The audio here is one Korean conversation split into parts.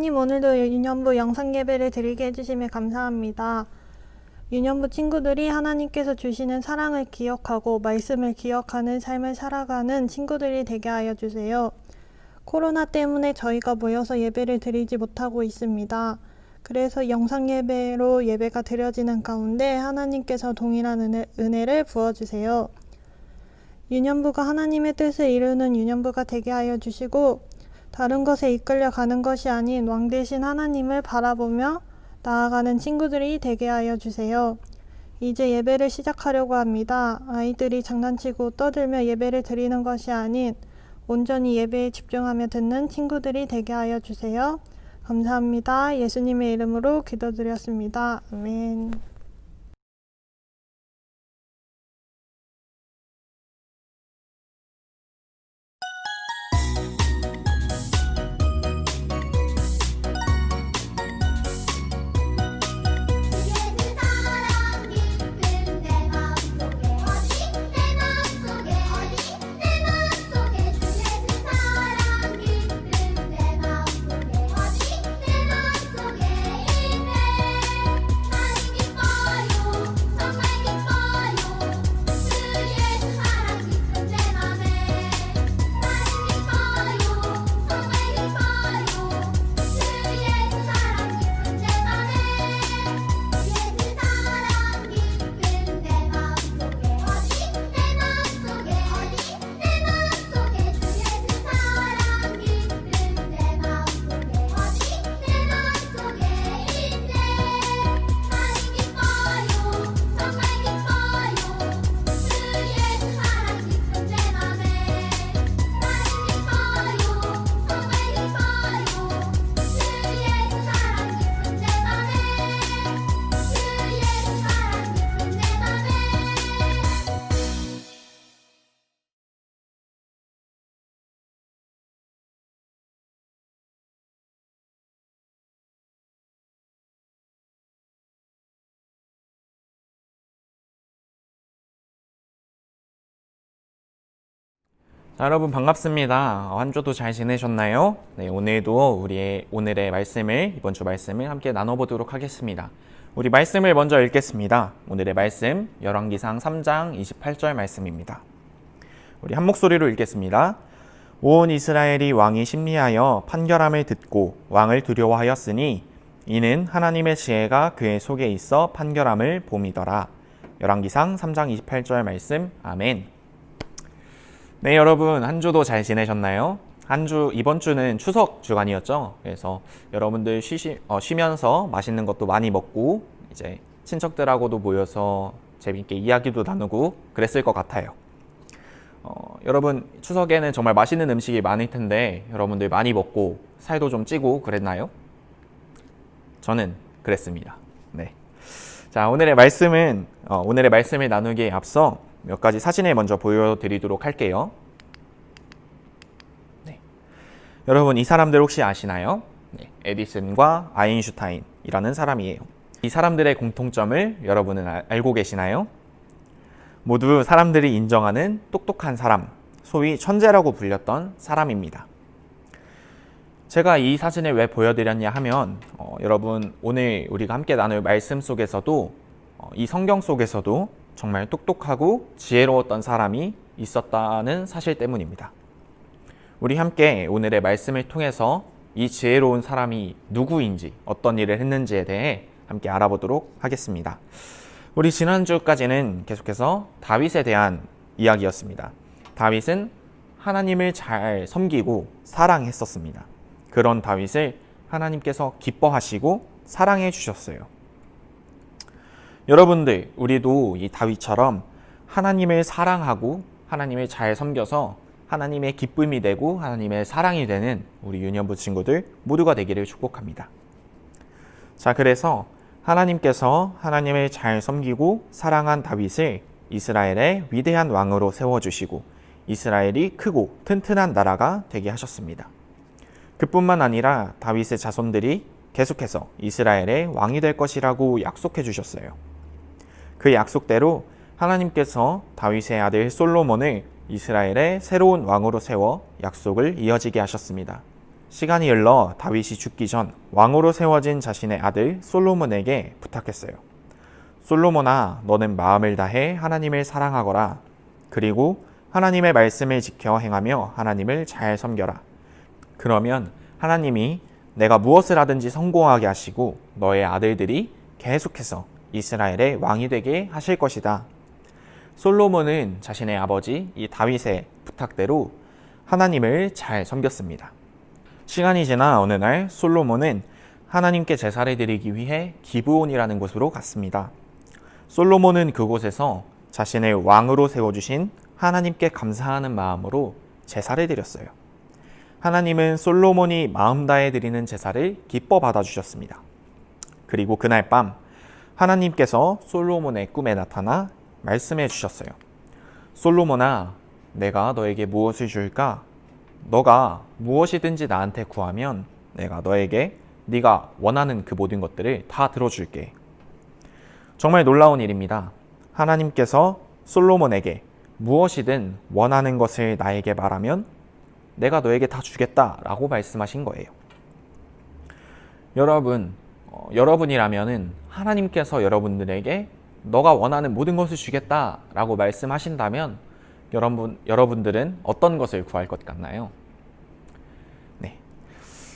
하나님, 오늘도 유년부 영상 예배를 드리게 해주심에 감사합니다. 유년부 친구들이 하나님께서 주시는 사랑을 기억하고 말씀을 기억하는 삶을 살아가는 친구들이 되게 하여 주세요. 코로나 때문에 저희가 모여서 예배를 드리지 못하고 있습니다. 그래서 영상 예배로 예배가 드려지는 가운데 하나님께서 동일한 은혜를 부어주세요. 유년부가 하나님의 뜻을 이루는 유년부가 되게 하여 주시고, 다른 것에 이끌려 가는 것이 아닌 왕 되신 하나님을 바라보며 나아가는 친구들이 되게 하여 주세요. 이제 예배를 시작하려고 합니다. 아이들이 장난치고 떠들며 예배를 드리는 것이 아닌 온전히 예배에 집중하며 듣는 친구들이 되게 하여 주세요. 감사합니다. 예수님의 이름으로 기도드렸습니다. 아멘. 자, 여러분 반갑습니다. 한 주도 잘 지내셨나요? 네, 오늘도 오늘의 말씀을, 이번 주 말씀을 함께 나눠보도록 하겠습니다. 우리 말씀을 먼저 읽겠습니다. 오늘의 말씀, 열왕기상 3장 28절 말씀입니다. 우리 한 목소리로 읽겠습니다. 온 이스라엘이 왕이 심리하여 판결함을 듣고 왕을 두려워하였으니 이는 하나님의 지혜가 그의 속에 있어 판결함을 봄이더라. 열왕기상 3장 28절 말씀, 아멘. 네, 여러분 한 주도 잘 지내셨나요? 이번 주는 추석 주간이었죠. 그래서 여러분들 쉬면서 맛있는 것도 많이 먹고 이제 친척들하고도 모여서 재밌게 이야기도 나누고 그랬을 것 같아요. 여러분 추석에는 정말 맛있는 음식이 많을 텐데 여러분들 많이 먹고 살도 좀 찌고 그랬나요? 저는 그랬습니다. 네. 자, 오늘의 말씀을 나누기에 앞서 몇 가지 사진을 먼저 보여드리도록 할게요. 네. 여러분 이 사람들 혹시 아시나요? 네. 에디슨과 아인슈타인이라는 사람이에요. 이 사람들의 공통점을 여러분은 알고 계시나요? 모두 사람들이 인정하는 똑똑한 사람, 소위 천재라고 불렸던 사람입니다. 제가 이 사진을 왜 보여드렸냐 하면 여러분 오늘 우리가 함께 나눌 말씀 속에서도 이 성경 속에서도 정말 똑똑하고 지혜로웠던 사람이 있었다는 사실 때문입니다. 우리 함께 오늘의 말씀을 통해서 이 지혜로운 사람이 누구인지, 어떤 일을 했는지에 대해 함께 알아보도록 하겠습니다. 우리 지난주까지는 계속해서 다윗에 대한 이야기였습니다. 다윗은 하나님을 잘 섬기고 사랑했었습니다. 그런 다윗을 하나님께서 기뻐하시고 사랑해 주셨어요. 여러분들, 우리도 이 다윗처럼 하나님을 사랑하고 하나님을 잘 섬겨서 하나님의 기쁨이 되고 하나님의 사랑이 되는 우리 유년부 친구들 모두가 되기를 축복합니다. 자, 그래서 하나님께서 하나님을 잘 섬기고 사랑한 다윗을 이스라엘의 위대한 왕으로 세워주시고 이스라엘이 크고 튼튼한 나라가 되게 하셨습니다. 그뿐만 아니라 다윗의 자손들이 계속해서 이스라엘의 왕이 될 것이라고 약속해 주셨어요. 그 약속대로 하나님께서 다윗의 아들 솔로몬을 이스라엘의 새로운 왕으로 세워 약속을 이어지게 하셨습니다. 시간이 흘러 다윗이 죽기 전 왕으로 세워진 자신의 아들 솔로몬에게 부탁했어요. 솔로몬아, 너는 마음을 다해 하나님을 사랑하거라. 그리고 하나님의 말씀을 지켜 행하며 하나님을 잘 섬겨라. 그러면 하나님이 내가 무엇을 하든지 성공하게 하시고 너의 아들들이 계속해서 이스라엘의 왕이 되게 하실 것이다. 솔로몬은 자신의 아버지 이 다윗의 부탁대로 하나님을 잘 섬겼습니다. 시간이 지나 어느 날 솔로몬은 하나님께 제사를 드리기 위해 기브온이라는 곳으로 갔습니다. 솔로몬은 그곳에서 자신을 왕으로 세워주신 하나님께 감사하는 마음으로 제사를 드렸어요. 하나님은 솔로몬이 마음 다해 드리는 제사를 기뻐 받아주셨습니다. 그리고 그날 밤 하나님께서 솔로몬의 꿈에 나타나 말씀해 주셨어요. 솔로몬아, 내가 너에게 무엇을 줄까? 너가 무엇이든지 나한테 구하면 내가 너에게 네가 원하는 그 모든 것들을 다 들어줄게. 정말 놀라운 일입니다. 하나님께서 솔로몬에게 무엇이든 원하는 것을 나에게 말하면 내가 너에게 다 주겠다라고 말씀하신 거예요. 여러분이라면은 하나님께서 여러분들에게 너가 원하는 모든 것을 주겠다라고 말씀하신다면 여러분들은 어떤 것을 구할 것 같나요? 네.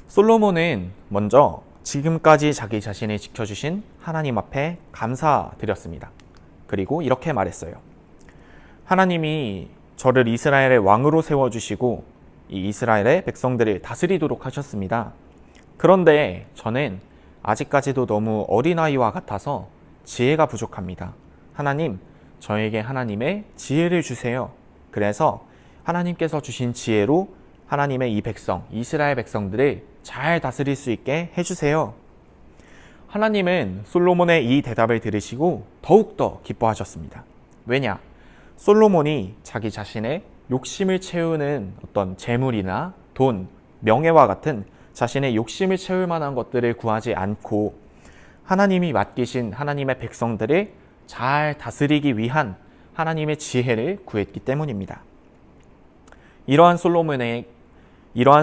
솔로몬은 먼저 지금까지 자기 자신을 지켜주신 하나님 앞에 감사드렸습니다. 그리고 이렇게 말했어요. 하나님이 저를 이스라엘의 왕으로 세워주시고 이 이스라엘의 백성들을 다스리도록 하셨습니다. 그런데 저는 아직까지도 너무 어린아이와 같아서 지혜가 부족합니다. 하나님, 저에게 하나님의 지혜를 주세요. 그래서 하나님께서 주신 지혜로 하나님의 이 백성, 이스라엘 백성들을 잘 다스릴 수 있게 해주세요. 하나님은 솔로몬의 이 대답을 들으시고 더욱더 기뻐하셨습니다. 왜냐? 솔로몬이 자기 자신의 욕심을 채우는 어떤 재물이나 돈, 명예와 같은 자신의 욕심을 채울 만한 것들을 구하지 않고 하나님이 맡기신 하나님의 백성들을 잘 다스리기 위한 하나님의 지혜를 구했기 때문입니다. 이러한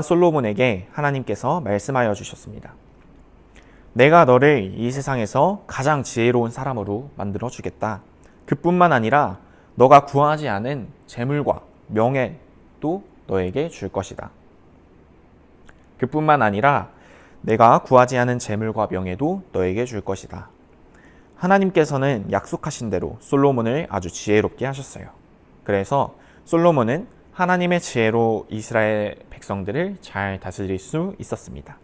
솔로몬에게 하나님께서 말씀하여 주셨습니다. 내가 너를 이 세상에서 가장 지혜로운 사람으로 만들어 주겠다. 그뿐만 아니라 너가 구하지 않은 재물과 명예도 너에게 줄 것이다. 그뿐만 아니라 내가 구하지 않은 재물과 명예도 너에게 줄 것이다. 하나님께서는 약속하신 대로 솔로몬을 아주 지혜롭게 하셨어요. 그래서 솔로몬은 하나님의 지혜로 이스라엘 백성들을 잘 다스릴 수 있었습니다.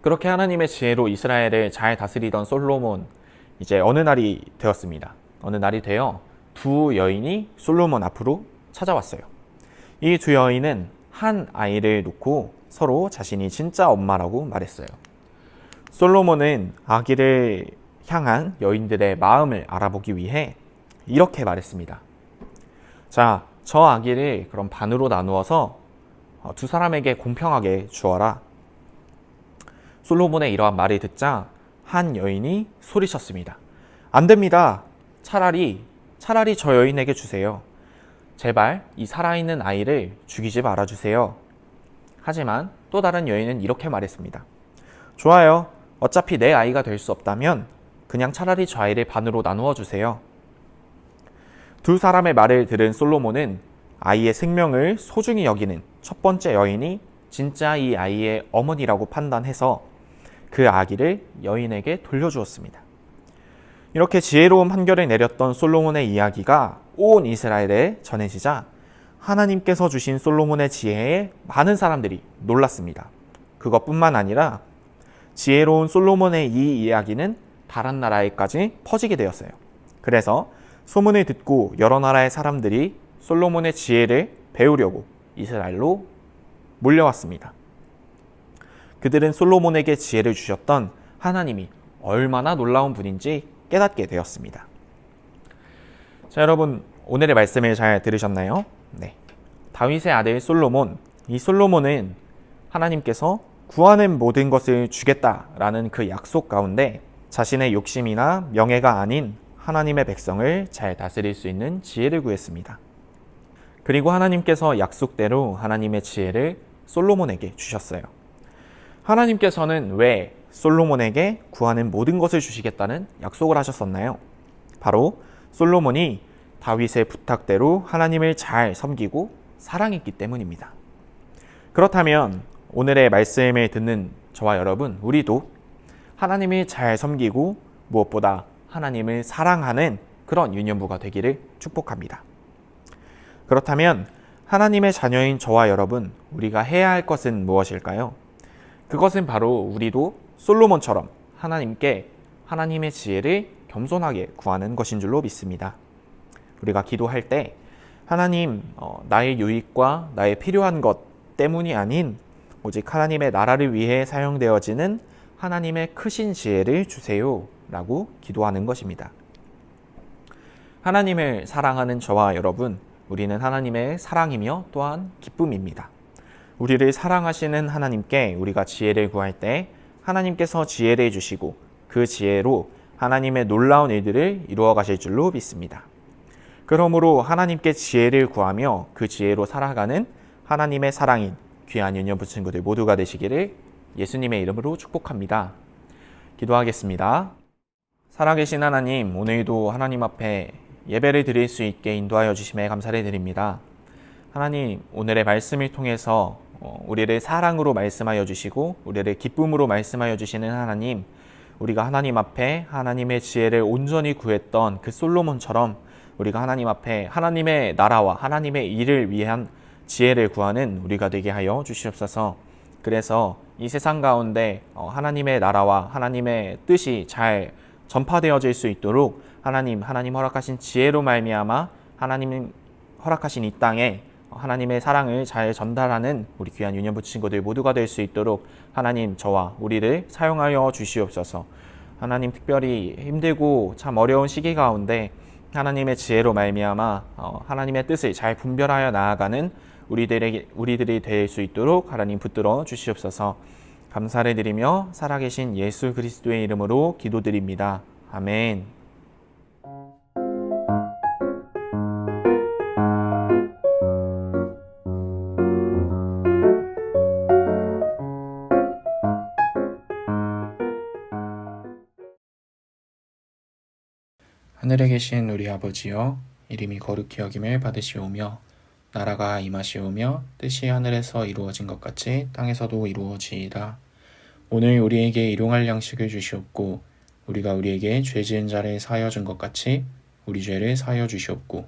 그렇게 하나님의 지혜로 이스라엘을 잘 다스리던 솔로몬, 이제 어느 날이 되었습니다. 어느 날이 되어 두 여인이 솔로몬 앞으로 찾아왔어요. 이 두 여인은 한 아이를 놓고 서로 자신이 진짜 엄마라고 말했어요. 솔로몬은 아기를 향한 여인들의 마음을 알아보기 위해 이렇게 말했습니다. 자, 저 아기를 그럼 반으로 나누어서 두 사람에게 공평하게 주어라. 솔로몬의 이러한 말을 듣자 한 여인이 소리쳤습니다. 안 됩니다. 차라리 저 여인에게 주세요. 제발 이 살아있는 아이를 죽이지 말아주세요. 하지만 또 다른 여인은 이렇게 말했습니다. 좋아요. 어차피 내 아이가 될 수 없다면 그냥 차라리 저 아이를 반으로 나누어 주세요. 두 사람의 말을 들은 솔로몬은 아이의 생명을 소중히 여기는 첫 번째 여인이 진짜 이 아이의 어머니라고 판단해서 그 아기를 여인에게 돌려주었습니다. 이렇게 지혜로운 판결을 내렸던 솔로몬의 이야기가 온 이스라엘에 전해지자 하나님께서 주신 솔로몬의 지혜에 많은 사람들이 놀랐습니다. 그것뿐만 아니라 지혜로운 솔로몬의 이 이야기는 다른 나라에까지 퍼지게 되었어요. 그래서 소문을 듣고 여러 나라의 사람들이 솔로몬의 지혜를 배우려고 이스라엘로 몰려왔습니다. 그들은 솔로몬에게 지혜를 주셨던 하나님이 얼마나 놀라운 분인지 깨닫게 되었습니다. 자, 여러분, 오늘의 말씀을 잘 들으셨나요? 네. 다윗의 아들 솔로몬, 이 솔로몬은 하나님께서 구하는 모든 것을 주겠다라는 그 약속 가운데 자신의 욕심이나 명예가 아닌 하나님의 백성을 잘 다스릴 수 있는 지혜를 구했습니다. 그리고 하나님께서 약속대로 하나님의 지혜를 솔로몬에게 주셨어요. 하나님께서는 왜 솔로몬에게 구하는 모든 것을 주시겠다는 약속을 하셨었나요? 바로 솔로몬이 다윗의 부탁대로 하나님을 잘 섬기고 사랑했기 때문입니다. 그렇다면 오늘의 말씀을 듣는 저와 여러분, 우리도 하나님을 잘 섬기고 무엇보다 하나님을 사랑하는 그런 유년부가 되기를 축복합니다. 그렇다면 하나님의 자녀인 저와 여러분, 우리가 해야 할 것은 무엇일까요? 그것은 바로 우리도 솔로몬처럼 하나님께 하나님의 지혜를 겸손하게 구하는 것인 줄로 믿습니다. 우리가 기도할 때 하나님, 나의 유익과 나의 필요한 것 때문이 아닌 오직 하나님의 나라를 위해 사용되어지는 하나님의 크신 지혜를 주세요 라고 기도하는 것입니다. 하나님을 사랑하는 저와 여러분, 우리는 하나님의 사랑이며 또한 기쁨입니다. 우리를 사랑하시는 하나님께 우리가 지혜를 구할 때 하나님께서 지혜를 주시고 그 지혜로 하나님의 놀라운 일들을 이루어 가실 줄로 믿습니다. 그러므로 하나님께 지혜를 구하며 그 지혜로 살아가는 하나님의 사랑인 귀한 유년부 친구들 모두가 되시기를 예수님의 이름으로 축복합니다. 기도하겠습니다. 살아계신 하나님, 오늘도 하나님 앞에 예배를 드릴 수 있게 인도하여 주심에 감사를 드립니다. 하나님, 오늘의 말씀을 통해서 우리를 사랑으로 말씀하여 주시고 우리를 기쁨으로 말씀하여 주시는 하나님, 우리가 하나님 앞에 하나님의 지혜를 온전히 구했던 그 솔로몬처럼 우리가 하나님 앞에 하나님의 나라와 하나님의 일을 위한 지혜를 구하는 우리가 되게 하여 주시옵소서. 그래서 이 세상 가운데 하나님의 나라와 하나님의 뜻이 잘 전파되어질 수 있도록 하나님 허락하신 지혜로 말미암아 하나님 허락하신 이 땅에 하나님의 사랑을 잘 전달하는 우리 귀한 유년부 친구들 모두가 될 수 있도록 하나님 저와 우리를 사용하여 주시옵소서. 하나님, 특별히 힘들고 참 어려운 시기 가운데 하나님의 지혜로 말미암아 하나님의 뜻을 잘 분별하여 나아가는 우리들이 될 수 있도록 하나님 붙들어 주시옵소서. 감사를 드리며 살아계신 예수 그리스도의 이름으로 기도드립니다. 아멘. 하늘에 계신 우리 아버지여, 이름이 거룩히 여김을 받으시오며 나라가 임하시오며 뜻이 하늘에서 이루어진 것 같이 땅에서도 이루어지이다. 오늘 우리에게 일용할 양식을 주시옵고 우리가 우리에게 죄 지은 자를 사하여 준 것 같이 우리 죄를 사하여 주시옵고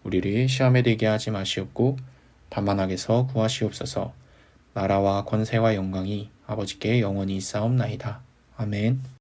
우리를 시험에 들게 하지 마시옵고 다만 악에서 구하시옵소서. 나라와 권세와 영광이 아버지께 영원히 있사옵나이다. 아멘.